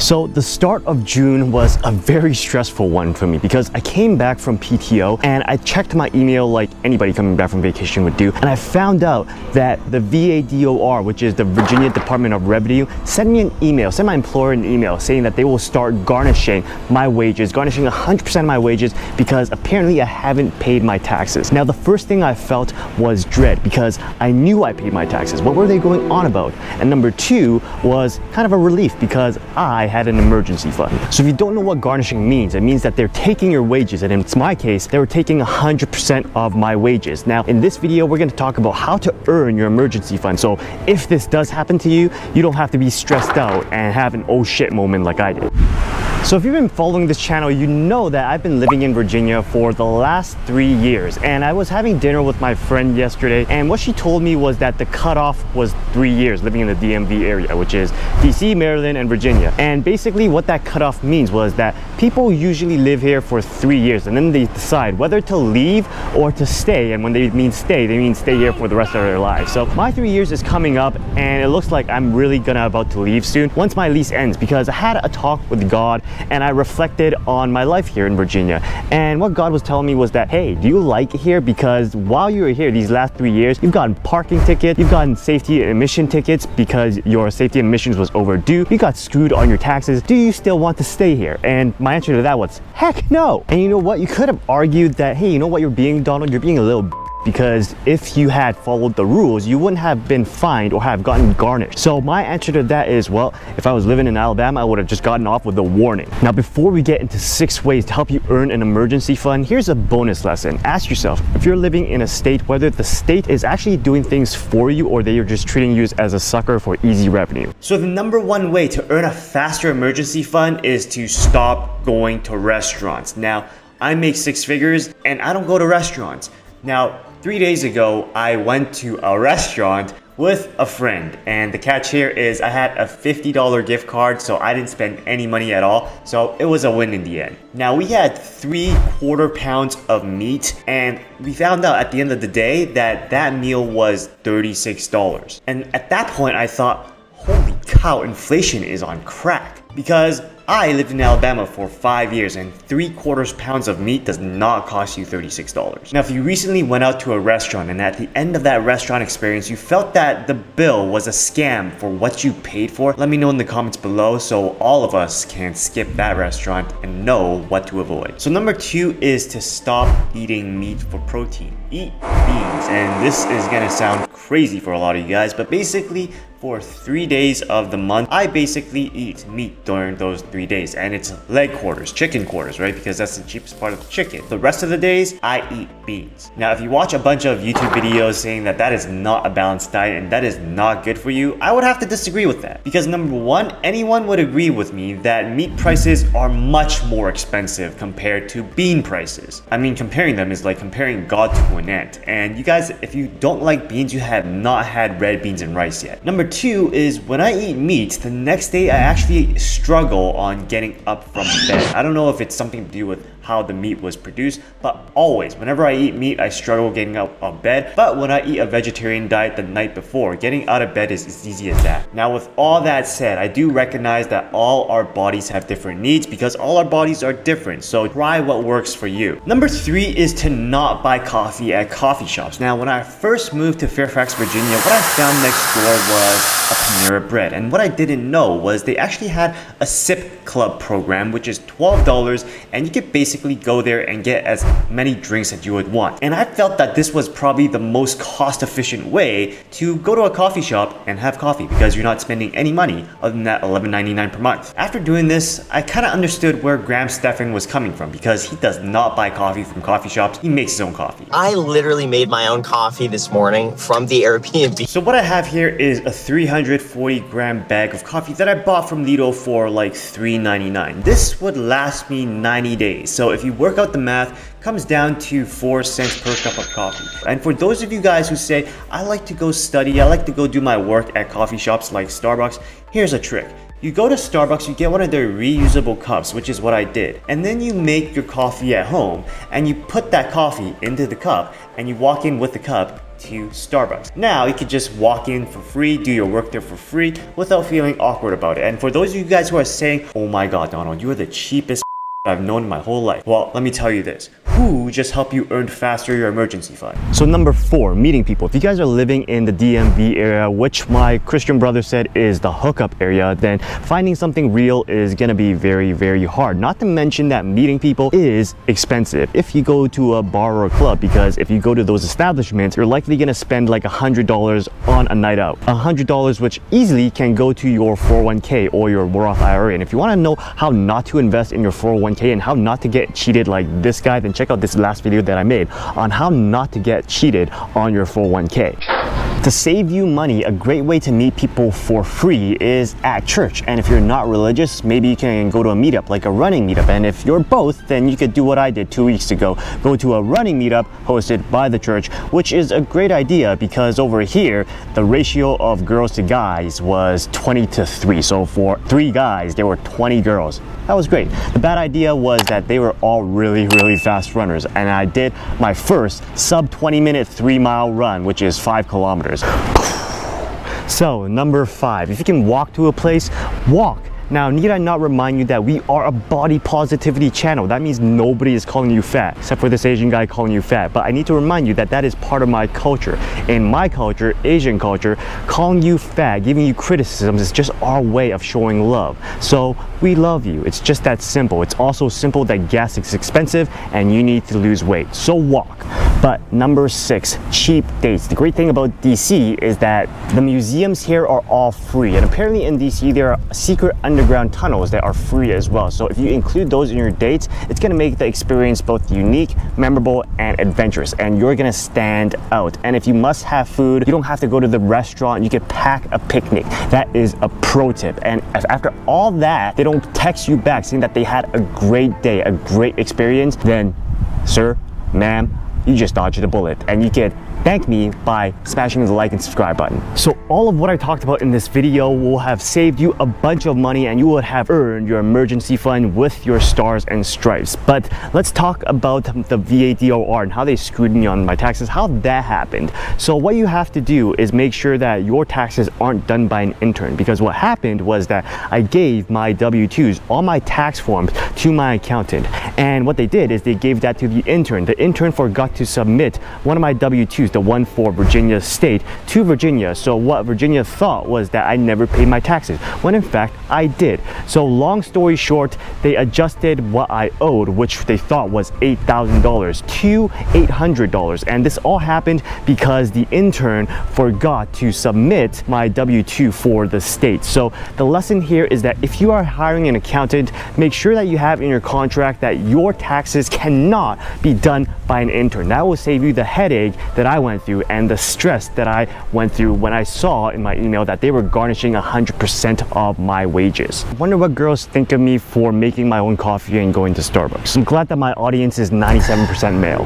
So the start of June was a very stressful one for me because I came back from PTO and I checked my email like anybody coming back from vacation would do, and I found out that the VADOR, which is the Virginia Department of Revenue, sent me an email, sent my employer an email saying that they will start garnishing my wages, garnishing 100% of my wages because apparently I haven't paid my taxes. Now the first thing I felt was dread because I knew I paid my taxes. What were they going on about? And number two was kind of a relief because I had an emergency fund. So if you don't know what garnishing means, it means that they're taking your wages, and in my case, they were taking 100% of my wages. Now, in this video, we're going to talk about how to earn your emergency fund. So if this does happen to you, you don't have to be stressed out and have an oh shit moment like I did. So if you've been following this channel, you know that I've been living in Virginia for the last 3 years, and I was having dinner with my friend yesterday, and what she told me was that the cutoff was 3 years living in the DMV area, which is DC, Maryland, and Virginia. And basically what that cutoff means was that people usually live here for 3 years, and then they decide whether to leave or to stay. And when they mean stay here for the rest of their lives. So my 3 years is coming up, and it looks like I'm really about to leave soon once my lease ends, because I had a talk with God and I reflected on my life here in Virginia. And what God was telling me was that, hey, do you like it here? Because while you were here these last 3 years, you've gotten parking tickets, you've gotten safety and emission tickets because your safety and emissions was overdue, you got screwed on your taxes. Do you still want to stay here? And my answer to that was, heck no. And you know what? You could have argued that, hey, you know what you're being, Donald? You're being a little because if you had followed the rules, you wouldn't have been fined or have gotten garnished. So my answer to that is, well, if I was living in Alabama, I would have just gotten off with a warning. Now, before we get into 6 ways to help you earn an emergency fund, here's a bonus lesson. Ask yourself, if you're living in a state, whether the state is actually doing things for you or they are just treating you as a sucker for easy revenue. So the number one way to earn a faster emergency fund is to stop going to restaurants. Now, I make 6 figures and I don't go to restaurants. Now, 3 days ago, I went to a restaurant with a friend, and the catch here is I had a $50 gift card, so I didn't spend any money at all, so it was a win in the end. Now, we had 3/4 pounds of meat, and we found out at the end of the day that that meal was $36. And at that point, I thought, holy cow, inflation is on crack. Because I lived in Alabama for 5 years, and 3/4 pounds of meat does not cost you $36. Now, if you recently went out to a restaurant and at the end of that restaurant experience, you felt that the bill was a scam for what you paid for, let me know in the comments below so all of us can skip that restaurant and know what to avoid. So number 2 is to stop eating meat for protein. Eat beans. And this is gonna sound crazy for a lot of you guys, but basically for 3 days of the month, I basically eat meat during those 3 days, and it's leg quarters, chicken quarters, right? Because that's the cheapest part of the chicken. The rest of the days, I eat beans. Now, if you watch a bunch of YouTube videos saying that that is not a balanced diet and that is not good for you, I would have to disagree with that. Because number one, anyone would agree with me that meat prices are much more expensive compared to bean prices. I mean, comparing them is like comparing God to an ant. And you guys, if you don't like beans, you have not had red beans and rice yet. Number 2 is when I eat meat, the next day I actually struggle on getting up from bed. I don't know if it's something to do with how the meat was produced, but always, whenever I eat meat, I struggle getting out of bed. But when I eat a vegetarian diet the night before, getting out of bed is as easy as that. Now, with all that said, I do recognize that all our bodies have different needs because all our bodies are different. So try what works for you. Number 3 is to not buy coffee at coffee shops. Now, when I first moved to Fairfax, Virginia, what I found next door was a Panera Bread. And what I didn't know was they actually had a sip club program, which is $12, and you could basically go there and get as many drinks that you would want. And I felt that this was probably the most cost-efficient way to go to a coffee shop and have coffee because you're not spending any money other than that $11.99 per month. After doing this, I kind of understood where Graham Stephan was coming from because he does not buy coffee from coffee shops. He makes his own coffee. I literally made my own coffee this morning from the Airbnb. So what I have here is a 340 gram bag of coffee that I bought from Lidl for like $3.99. This would last me 90 days. So if you work out the math, comes down to 4 cents per cup of coffee. And for those of you guys who say, I like to go study, I like to go do my work at coffee shops like Starbucks, here's a trick. You go to Starbucks, you get one of their reusable cups, which is what I did. And then you make your coffee at home and you put that coffee into the cup and you walk in with the cup to Starbucks. Now you could just walk in for free, do your work there for free without feeling awkward about it. And for those of you guys who are saying, oh my god, Donald, you are the cheapest I've known in my whole life. Well, let me tell you this. Who just helped you earn faster your emergency fund? So number 4, meeting people. If you guys are living in the DMV area, which my Christian brother said is the hookup area, then finding something real is gonna be very, very hard. Not to mention that meeting people is expensive if you go to a bar or a club, because if you go to those establishments, you're likely gonna spend like $100 on a night out. $100 which easily can go to your 401k or your Roth IRA. And if you wanna know how not to invest in your 401k and how not to get cheated like this guy, then check out this last video that I made on how not to get cheated on your 401k. To save you money, a great way to meet people for free is at church. And if you're not religious, maybe you can go to a meetup, like a running meetup. And if you're both, then you could do what I did 2 weeks ago. Go to a running meetup hosted by the church, which is a great idea because over here, the ratio of girls to guys was 20-3. So for 3 guys, there were 20 girls. That was great. The bad idea was that they were all really, really fast runners. And I did my first sub 20-minute 3-mile run, which is 5 kilometers. So number 5, if you can walk to a place, walk. Now, need I not remind you that we are a body positivity channel? That means nobody is calling you fat, except for this Asian guy calling you fat. But I need to remind you that that is part of my culture. In my culture, Asian culture, calling you fat, giving you criticisms is just our way of showing love. So we love you. It's just that simple. It's also simple that gas is expensive and you need to lose weight. So walk. But number 6, cheap dates. The great thing about DC is that the museums here are all free. And apparently in DC, there are secret underground tunnels that are free as well. So if you include those in your dates, it's gonna make the experience both unique, memorable, and adventurous. And you're gonna stand out. And if you must have food, you don't have to go to the restaurant. You could pack a picnic. That is a pro tip. And if after all that, they don't text you back saying that they had a great day, a great experience, then sir, ma'am, you just dodged a bullet, and you can thank me by smashing the like and subscribe button. So all of what I talked about in this video will have saved you a bunch of money and you would have earned your emergency fund with your stars and stripes. But let's talk about the VADOR and how they screwed me on my taxes, how that happened. So what you have to do is make sure that your taxes aren't done by an intern, because what happened was that I gave my W-2s, all my tax forms, to my accountant. And what they did is they gave that to the intern. The intern forgot to submit one of my W-2s, the one for Virginia State, to Virginia. So what Virginia thought was that I never paid my taxes, when in fact I did. So long story short, they adjusted what I owed, which they thought was $8,000 to $800. And this all happened because the intern forgot to submit my W-2 for the state. So the lesson here is that if you are hiring an accountant, make sure that you have in your contract that your taxes cannot be done by an intern. That will save you the headache that I went through and the stress that I went through when I saw in my email that they were garnishing 100% of my wages. I wonder what girls think of me for making my own coffee and going to Starbucks. I'm glad that my audience is 97% male.